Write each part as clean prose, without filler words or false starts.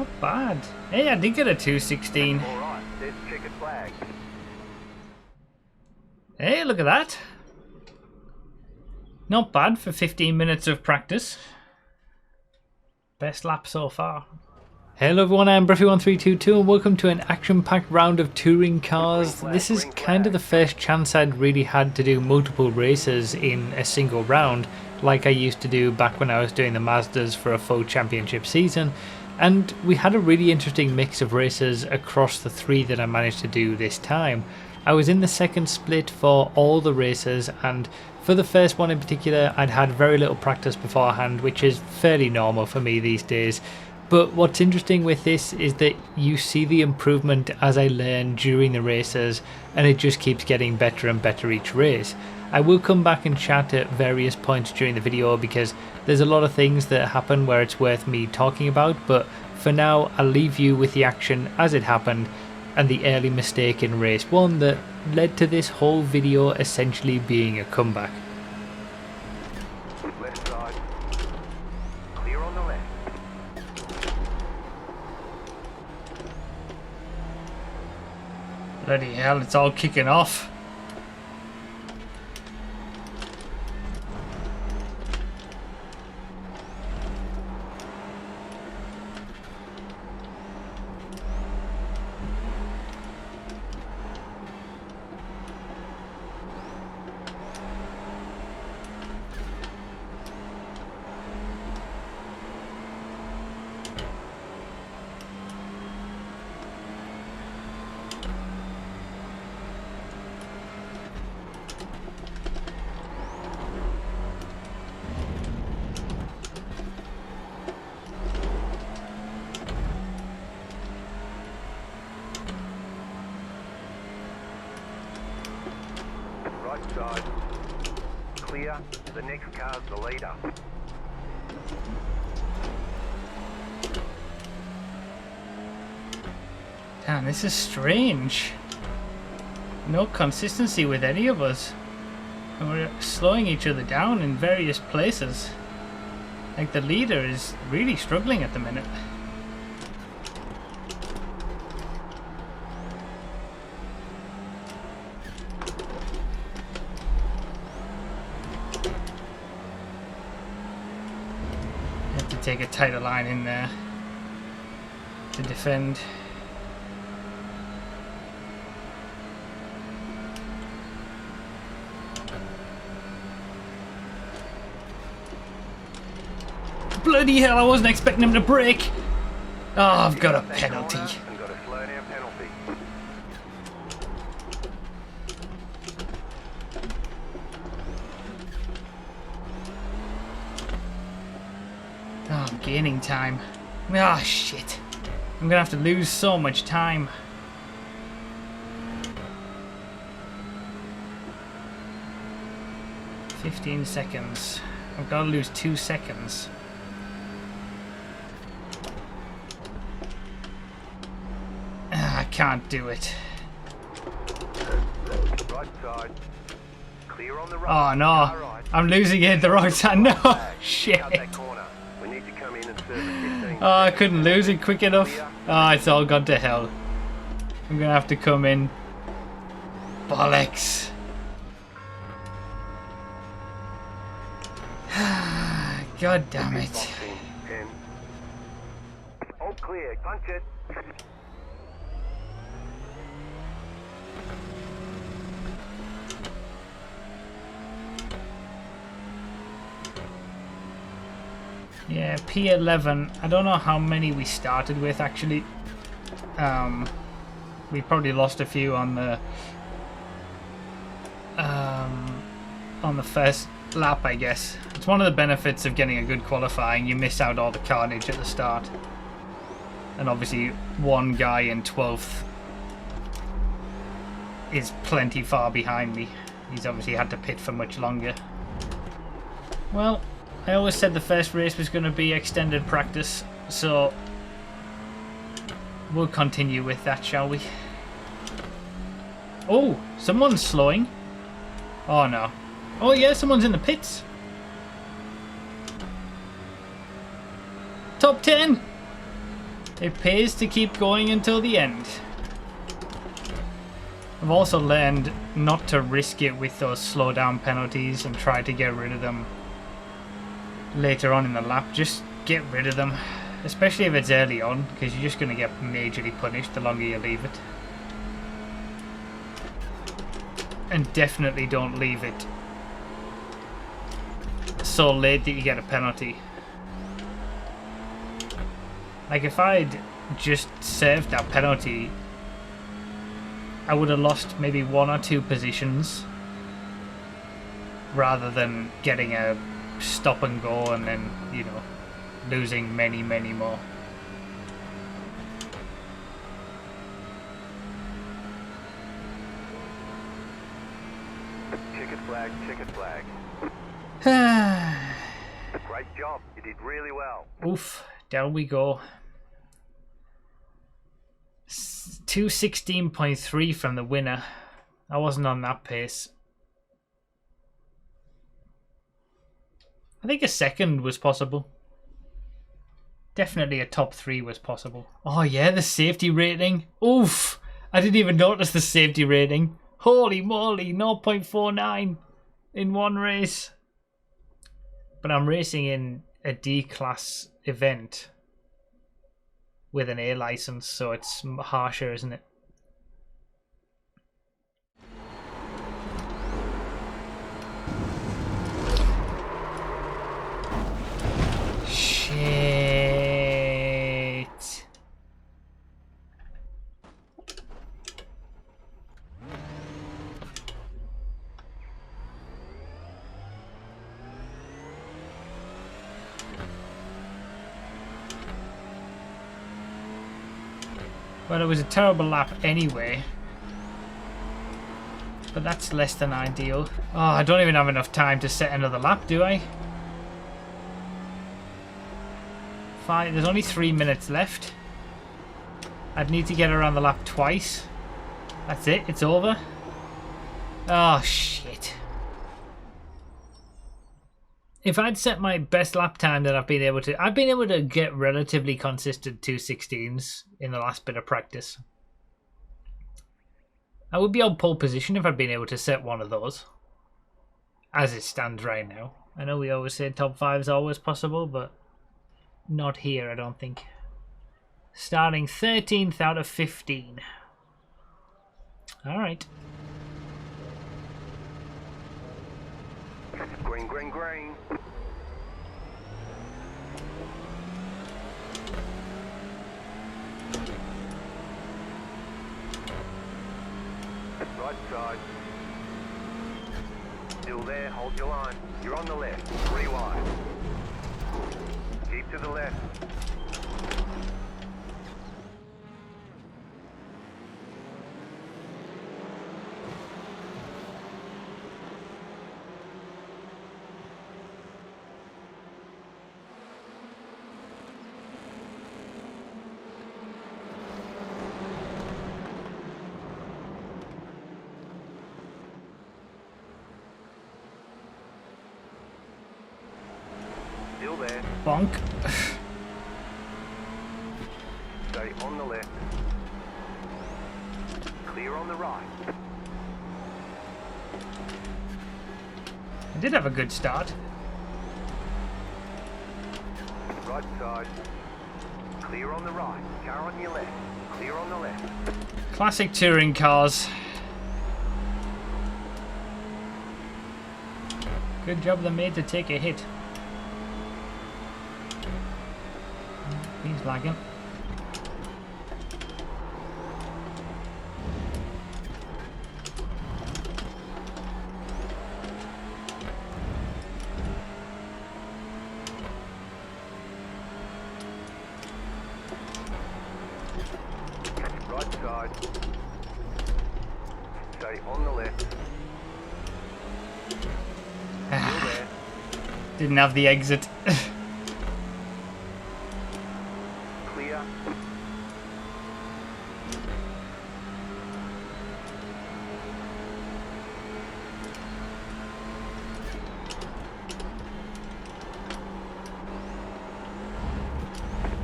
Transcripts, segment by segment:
Not bad. Hey, I did get a 216. Alright, there's checkered flag. Hey, look at that. Not bad for 15 minutes of practice. Best lap so far. Hello everyone, I'm Bruffy1322 and welcome to an action-packed round of touring cars. This is kind of the first chance I'd really had to do multiple races in a single round, like I used to do back when I was doing the Mazdas for a full championship season. And we had a really interesting mix of races across the three that I managed to do this time. I was in the second split for all the races, and for the first one in particular I'd had very little practice beforehand, which is fairly normal for me these days. But what's interesting with this is that you see the improvement as I learn during the races, and it just keeps getting better and better each race. I will come back and chat at various points during the video because there's a lot of things that happen where it's worth me talking about, but for now I'll leave you with the action as it happened and the early mistake in race 1 that led to this whole video essentially being a comeback. Left side. Clear on the left. Bloody hell, it's all kicking off. Right side. Clear. The next car's the leader. Damn, this is strange. No consistency with any of us. And we're slowing each other down in various places. Like the leader is really struggling at the minute. Have to take a tighter line in there to defend. Bloody hell, I wasn't expecting him to brake. Oh, I've got a penalty. And got a slow down penalty. Oh, I'm gaining time. Ah, shit. I'm gonna have to lose so much time. "15 seconds. I've got to lose 2 seconds. I can't do it. Right side. Clear on the right. Oh no, Car right. I'm losing it the wrong time. No, Flag. shit. Cut that corner. We need to come in and serve at 15. Oh, I couldn't lose it quick enough. Oh, it's all gone to hell. I'm gonna have to come in. Bollocks. God damn it. Box in 10. All clear. Punch it. Yeah, P11. I don't know how many we started with actually. We probably lost a few on the first lap, I guess. It's one of the benefits of getting a good qualifying. You miss out all the carnage at the start. And obviously one guy in 12th is plenty far behind me. He's obviously had to pit for much longer. Well, I always said the first race was going to be extended practice, so we'll continue with that, shall we? Oh, someone's slowing. Oh no. Oh yeah, someone's in the pits. Top 10. It pays to keep going until the end. I've also learned not to risk it with those slow down penalties and try to get rid of them later on in the lap. Just get rid of them, especially if it's early on, because you're just going to get majorly punished the longer you leave it. And definitely don't leave it so late that you get a penalty. Like, if I'd just served that penalty, I would have lost maybe 1 or 2 positions rather than getting a stop and go and then, you know, losing many, many more. Ticket flag, ticket flag. Great job. You did really well. Oof, down we go. 2:16.3 from the winner. I wasn't on that pace. I think a second was possible. Definitely a top 3 was possible. Oh yeah, the safety rating. Oof, I didn't even notice the safety rating. Holy moly, 0.49 in one race. But I'm racing in a D-class event with an A license, so it's harsher, isn't it? Shit. Well, it was a terrible lap anyway. But that's less than ideal. Oh, I don't even have enough time to set another lap, do I? There's only 3 minutes left. I'd need to get around the lap twice. That's it, it's over. Oh, shit. If I'd set my best lap time that I've been able to get relatively consistent 2:16s in the last bit of practice. I would be on pole position if I'd been able to set one of those. As it stands right now. I know we always say top 5 is always possible, but not here, I don't think. Starting 13th out of 15. Alright. Green, green, green. Right side. Still there, hold your line. You're on the left, 3 wide. Keep to the left. Still there. Bonk. Stay on the left. Clear on the right. I did have a good start. Right side. Clear on the right. Car on your left. Clear on the left. Classic touring cars. Good job they made to take a hit. He's lagging. Right side. Stay on the left. Still there. Didn't have the exit. Clear.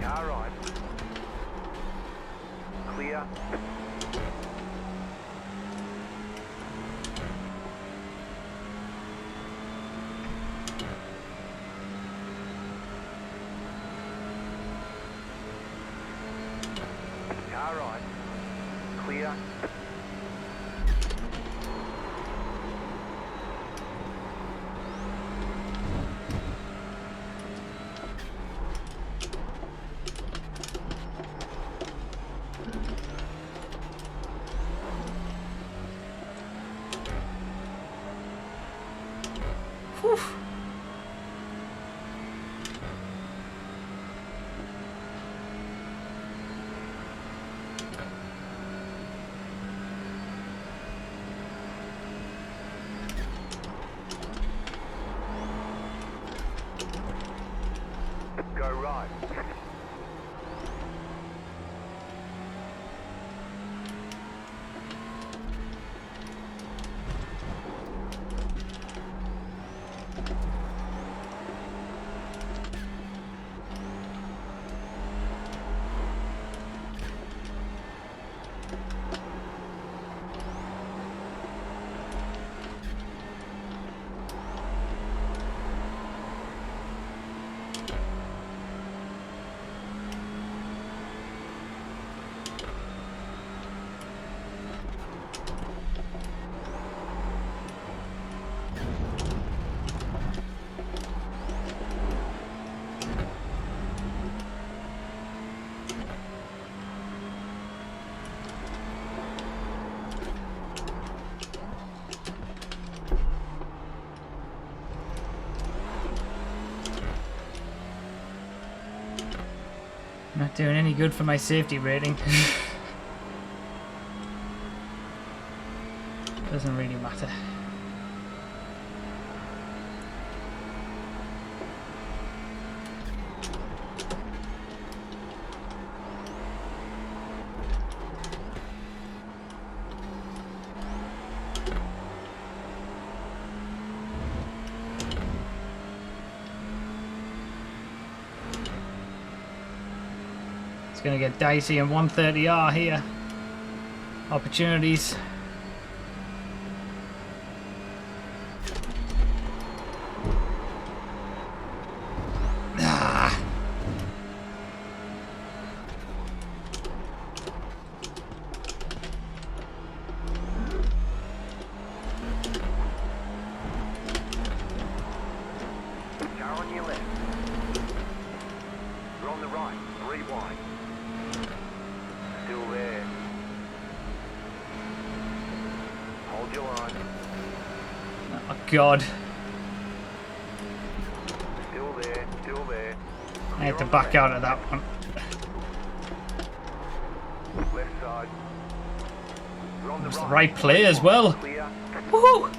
Car right. Car right. Clear. Whew. Go right. Not doing any good for my safety rating. Doesn't really matter. It's going to get dicey in 130R here. Opportunities. Ah. Car on your left. You're on the right. 3 wide. Still there. Hold your line. Oh God. Still there. Still there. I had to back out of that one. Left side. You're on the It's right. the right play as well. Clear. Woohoo!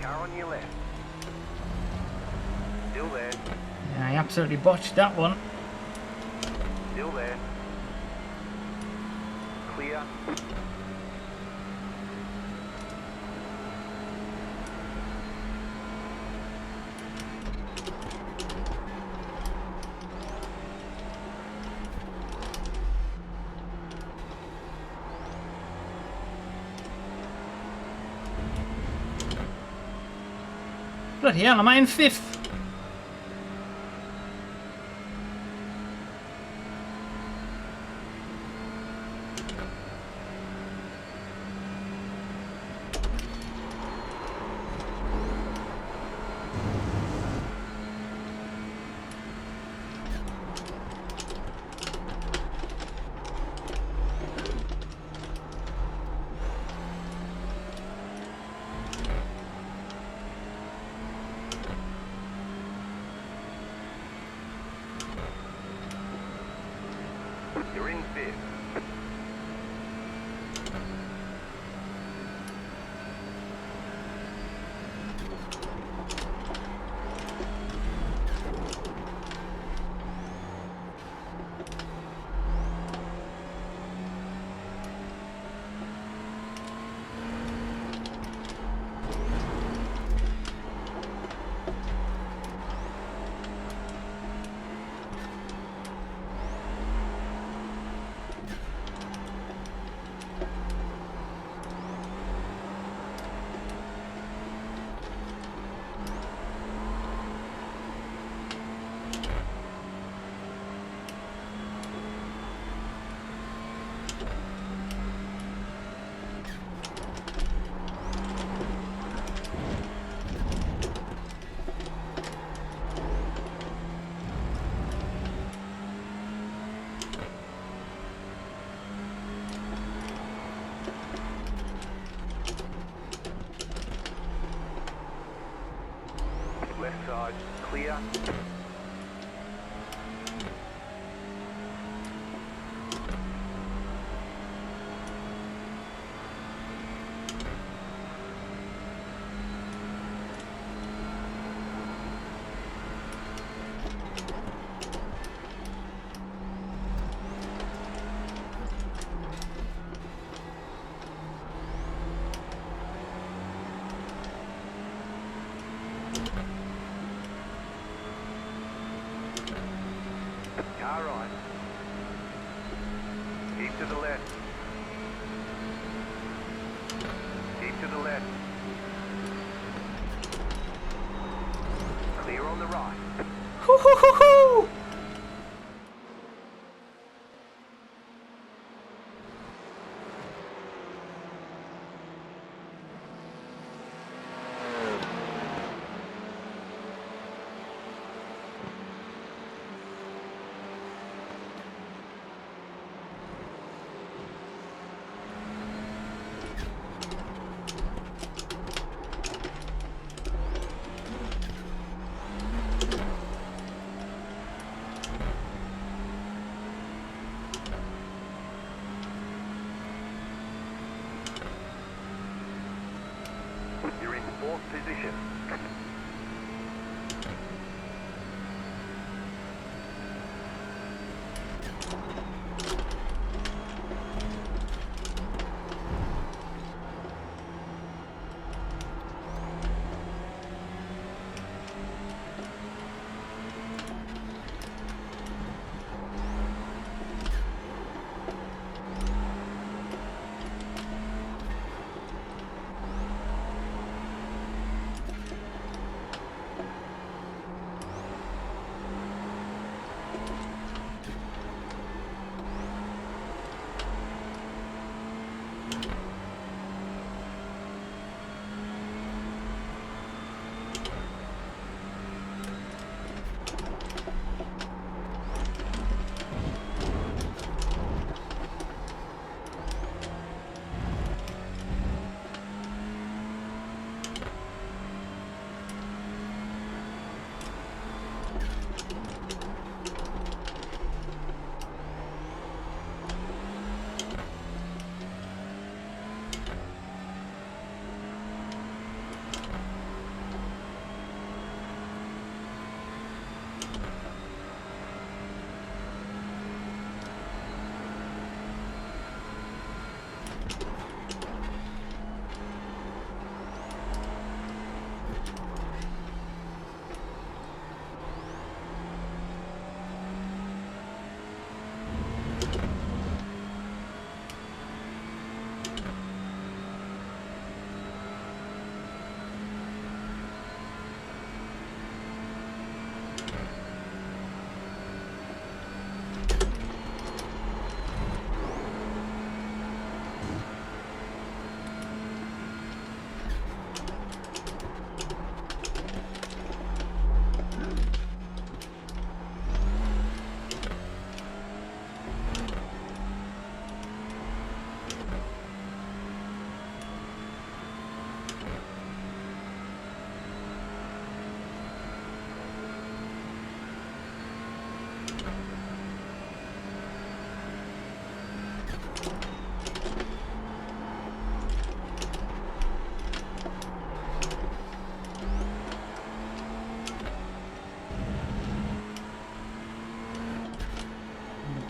Car on your left. Still there. Yeah, I absolutely botched that one. Still there. Clear. Bloody hell, am I in 5th? in fifth. Left side, clear. Car right. Keep to the left. Keep to the left. Clear on the right. Hoo hoo hoo hoo! You're in fourth position.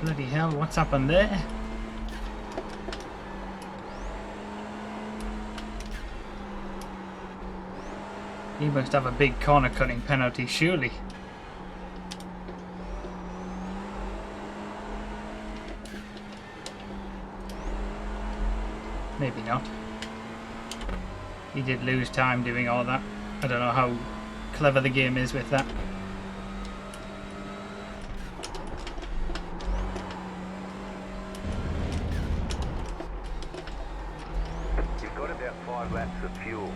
Bloody hell, what's happened there? He must have a big corner cutting penalty, surely. Maybe not. He did lose time doing all that. I don't know how clever the game is with that. You've got about 5 laps of fuel.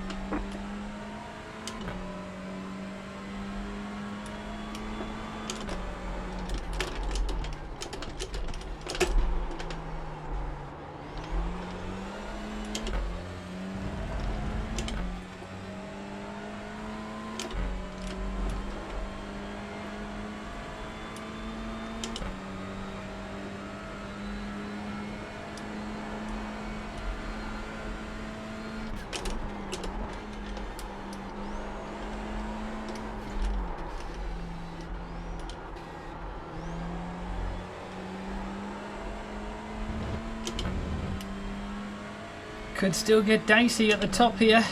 Could still get dicey at the top here.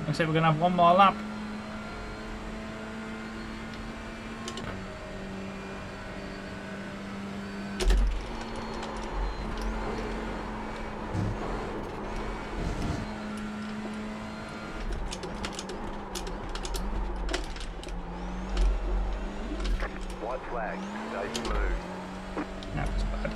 Looks like we're going to have one more lap. White flag, stay smooth. That was bad.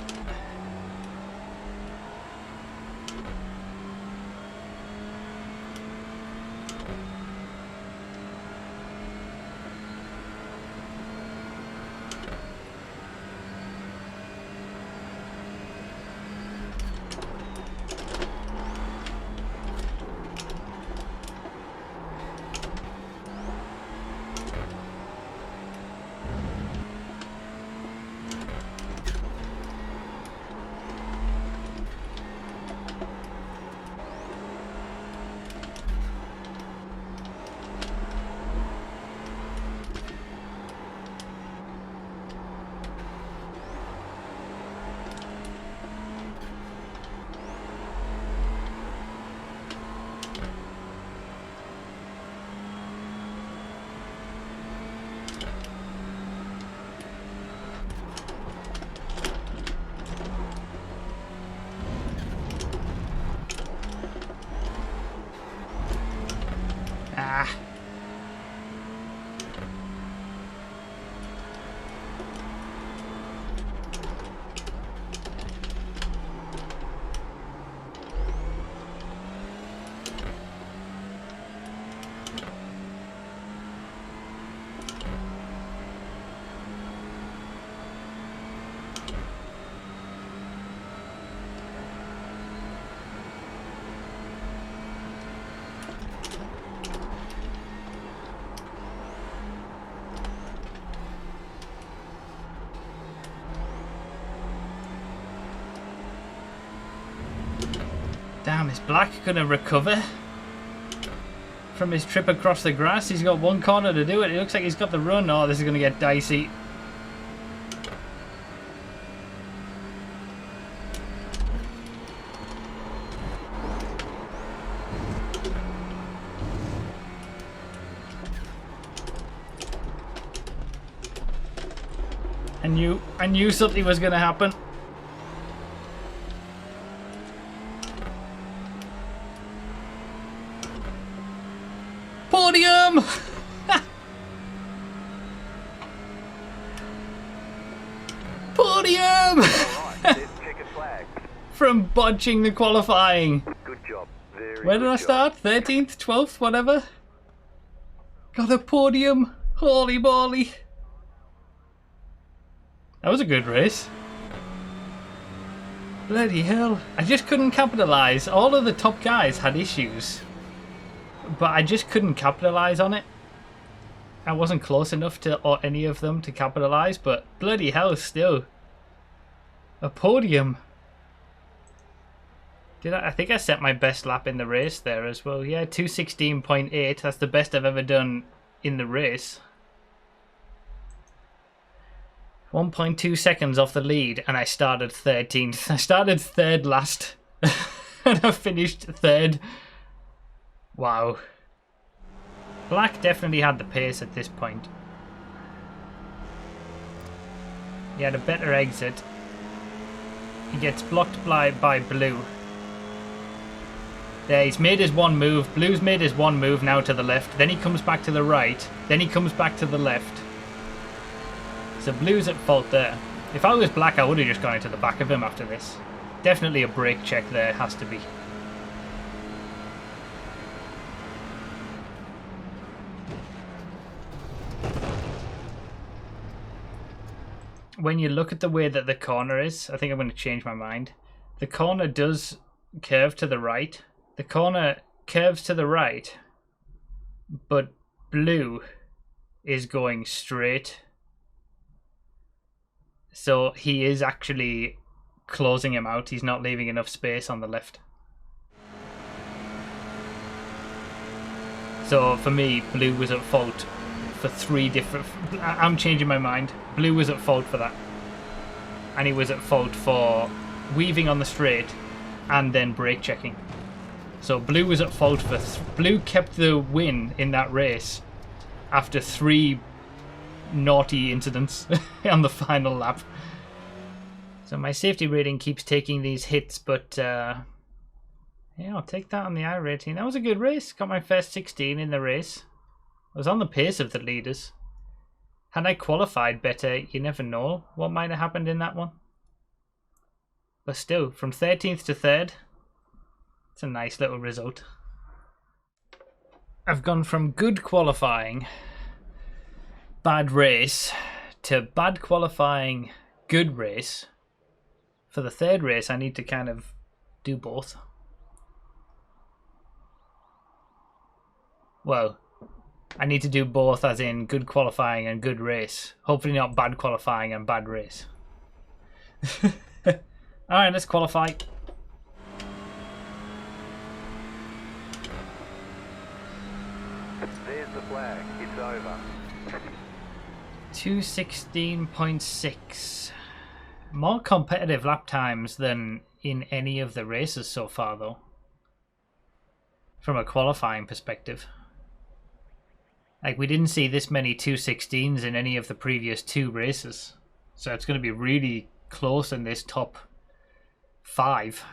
Ah. Damn, is Black going to recover from his trip across the grass? He's got one corner to do it. It looks like he's got the run. Oh, this is going to get dicey. I knew something was going to happen. Podium! Podium! Alright, checkered flag. From bodging the qualifying. Good job. Very Where did I good job. start? 13th, 12th, whatever. Got a podium. Holy moly. That was a good race. Bloody hell. I just couldn't capitalise. All of the top guys had issues, but I just couldn't capitalise on it. I wasn't close enough to any of them to capitalise, but bloody hell still. A podium. I think I set my best lap in the race there as well. Yeah, 2:16.8. That's the best I've ever done in the race. 1.2 seconds off the lead, and I started 13th. I started third last, and I finished third. Wow. Black definitely had the pace at this point. He had a better exit. He gets blocked by blue. There, he's made his one move. Blue's made his one move now to the left. Then he comes back to the right. Then he comes back to the left. So blue's at fault there. If I was black, I would have just gone into the back of him after this. Definitely a brake check there, has to be. When you look at the way that the corner is, I think I'm going to change my mind. The corner does curve to the right. The corner curves to the right, but blue is going straight. So he is actually closing him out. He's not leaving enough space on the left. So for me, blue was at fault for 3 different... I'm changing my mind. Blue was at fault for that. And he was at fault for weaving on the straight and then brake checking. So blue was at fault for... Blue kept the win in that race after 3 naughty incidents on the final lap. So my safety rating keeps taking these hits, but yeah, I'll take that on the iRating. That was a good race. Got my first 16 in the race. I was on the pace of the leaders. Had I qualified better, you never know what might have happened in that one. But still, from 13th to 3rd, it's a nice little result. I've gone from good qualifying, bad race, to bad qualifying, good race. For the 3rd race, I need to kind of do both. Well, I need to do both as in good qualifying and good race. Hopefully not bad qualifying and bad race. Alright, let's qualify. There's the flag. It's over. 2:16.6. More competitive lap times than in any of the races so far, though. From a qualifying perspective. Like, we didn't see this many 2:16s in any of the previous 2 races. So it's going to be really close in this top 5.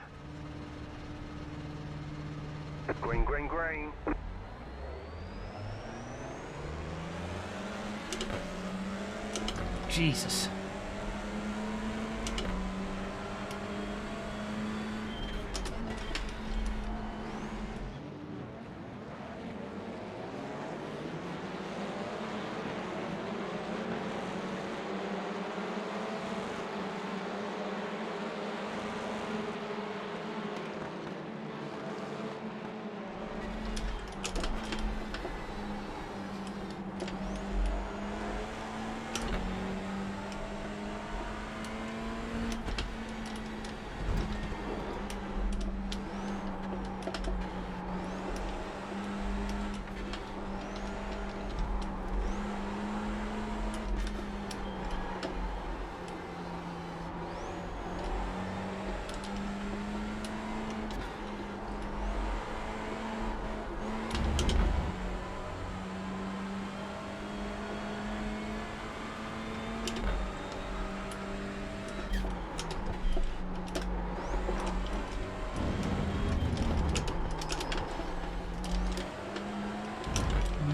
Green, green, green. Jesus.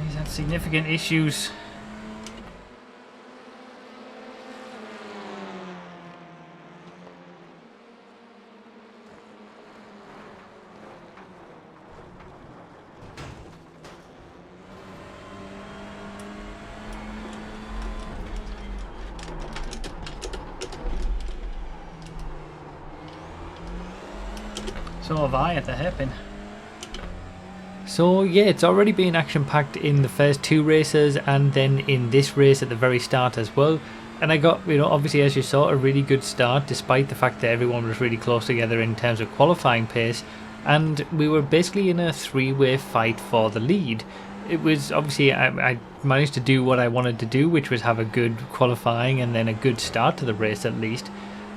He's had significant issues. So have I at the hairpin. So yeah, it's already been action-packed in the first 2 races and then in this race at the very start as well. And I got, obviously as you saw, a really good start despite the fact that everyone was really close together in terms of qualifying pace. and we were basically in a three-way fight for the lead. It was obviously I managed to do what I wanted to do, which was have a good qualifying and then a good start to the race at least.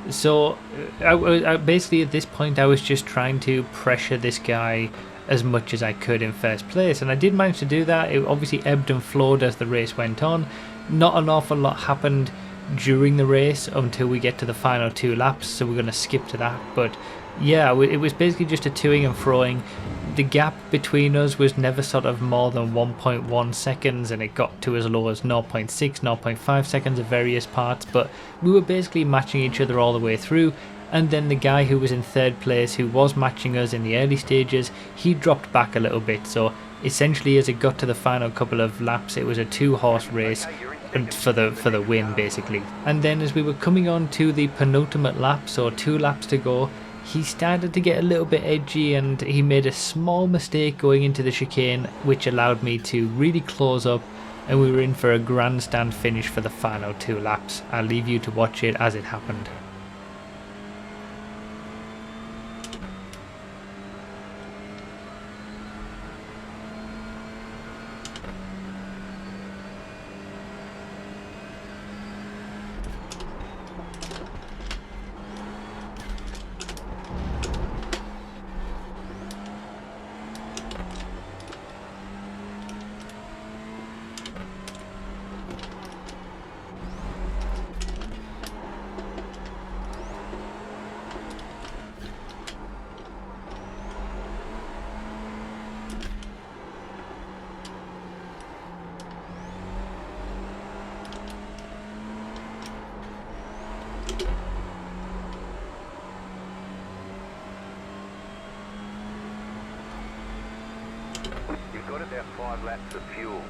So I basically at this point I was just trying to pressure this guy as much as I could in first place, and I did manage to do that. It obviously ebbed and flowed as the race went on. Not an awful lot happened during the race until we get to the final 2 laps, so we're going to skip to that. But yeah, it was basically just a toing and froing. The gap between us was never sort of more than 1.1 seconds, and it got to as low as 0.6, 0.5 seconds at various parts, but we were basically matching each other all the way through. And then the guy who was in third place, who was matching us in the early stages, he dropped back a little bit. So essentially as it got to the final couple of laps, it was a 2-horse race for the win basically. And then as we were coming on to the penultimate lap, so 2 laps to go, he started to get a little bit edgy and he made a small mistake going into the chicane, which allowed me to really close up, and we were in for a grandstand finish for the final 2 laps. I'll leave you to watch it as it happened. You've got about 5 laps of fuel.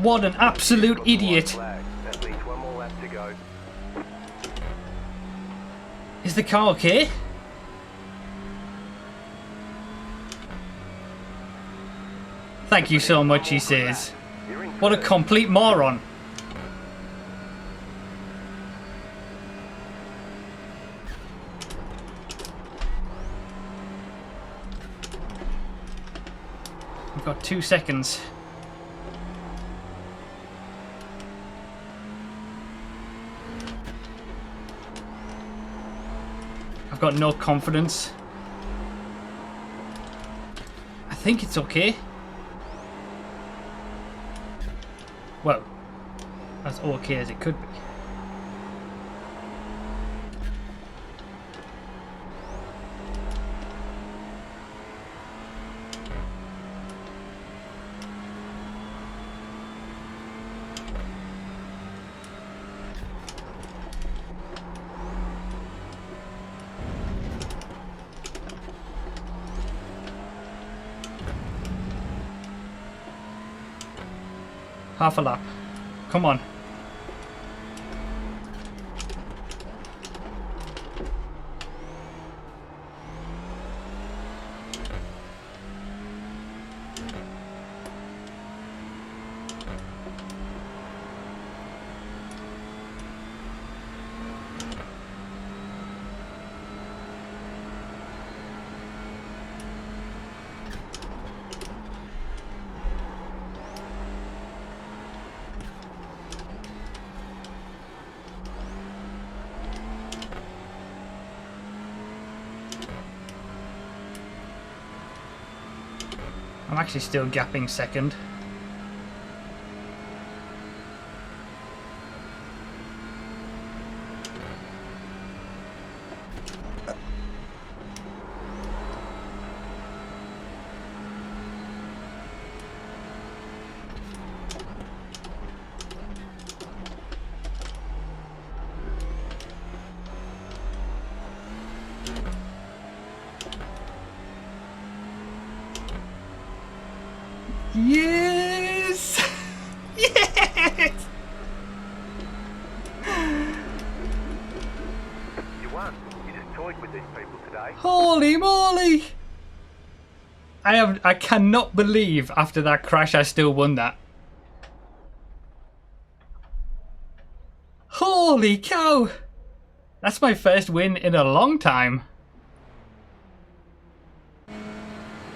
What an absolute idiot! That leaves 1 more lap to go. Is the car okay? Thank you so much, he says. What a complete moron. We've got 2 seconds. I've got no confidence. I think it's okay. Well, as okay as it could be. Half a lap. Come on. I'm actually still gapping second. Yes! Yes! You won. You just toyed with these people today. Holy moly! I cannot believe after that crash I still won that. Holy cow! That's my first win in a long time.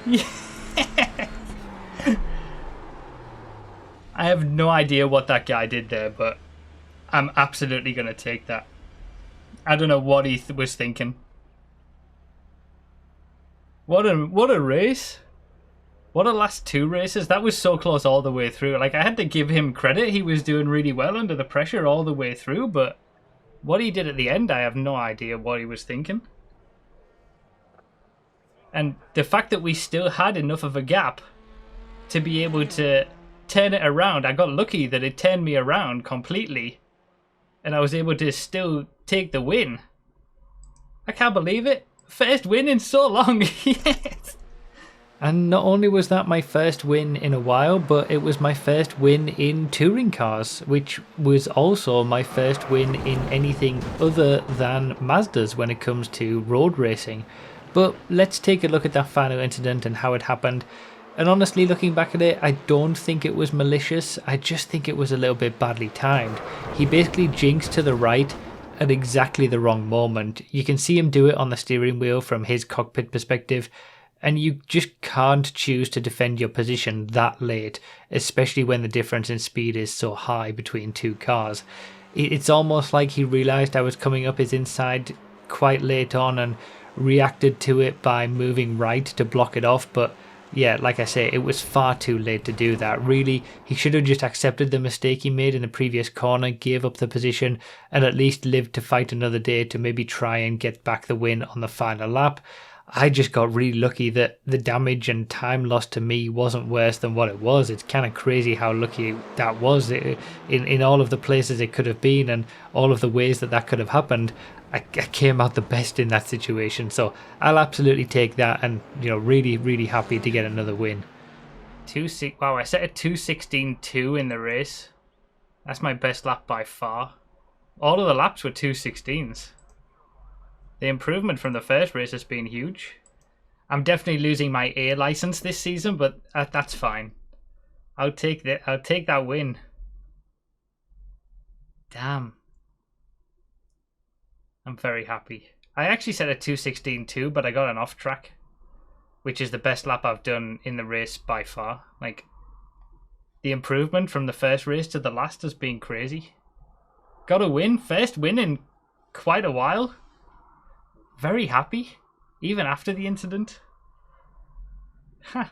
Yes! I have no idea what that guy did there, but I'm absolutely going to take that. I don't know what he was thinking. What a race. What a last two races. That was so close all the way through. Like, I had to give him credit. He was doing really well under the pressure all the way through, but what he did at the end, I have no idea what he was thinking. And the fact that we still had enough of a gap to be able to turn it around. I got lucky that it turned me around completely and I was able to still take the win. I can't believe it. First win in so long. Yes. And not only was that my first win in a while, but it was my first win in touring cars, which was also my first win in anything other than Mazdas when it comes to road racing. But let's take a look at that final incident and how it happened. And honestly, looking back at it, I don't think it was malicious. I just think it was a little bit badly timed. He basically jinxed to the right at exactly the wrong moment. You can see him do it on the steering wheel from his cockpit perspective, and you just can't choose to defend your position that late, especially when the difference in speed is so high between two cars. It's almost like he realised I was coming up his inside quite late on and reacted to it by moving right to block it off, but yeah, like I say, it was far too late to do that. Really, he should have just accepted the mistake he made in the previous corner, gave up the position, and at least lived to fight another day to maybe try and get back the win on the final lap. I just got really lucky that the damage and time lost to me wasn't worse than what it was. It's kind of crazy how lucky that was in all of the places it could have been and all of the ways that could have happened. I came out the best in that situation, so I'll absolutely take that, and really, really happy to get another win. Wow, I set a 2:16.2 in the race. That's my best lap by far. All of the laps were 2:16s. The improvement from the first race has been huge. I'm definitely losing my A license this season, but that's fine. I'll take that win. Damn. I'm very happy. I actually set a 2:16.2, but I got an off track, which is the best lap I've done in the race by far. Like, the improvement from the first race to the last has been crazy. Got a win, first win in quite a while. Very happy, even after the incident. Ha.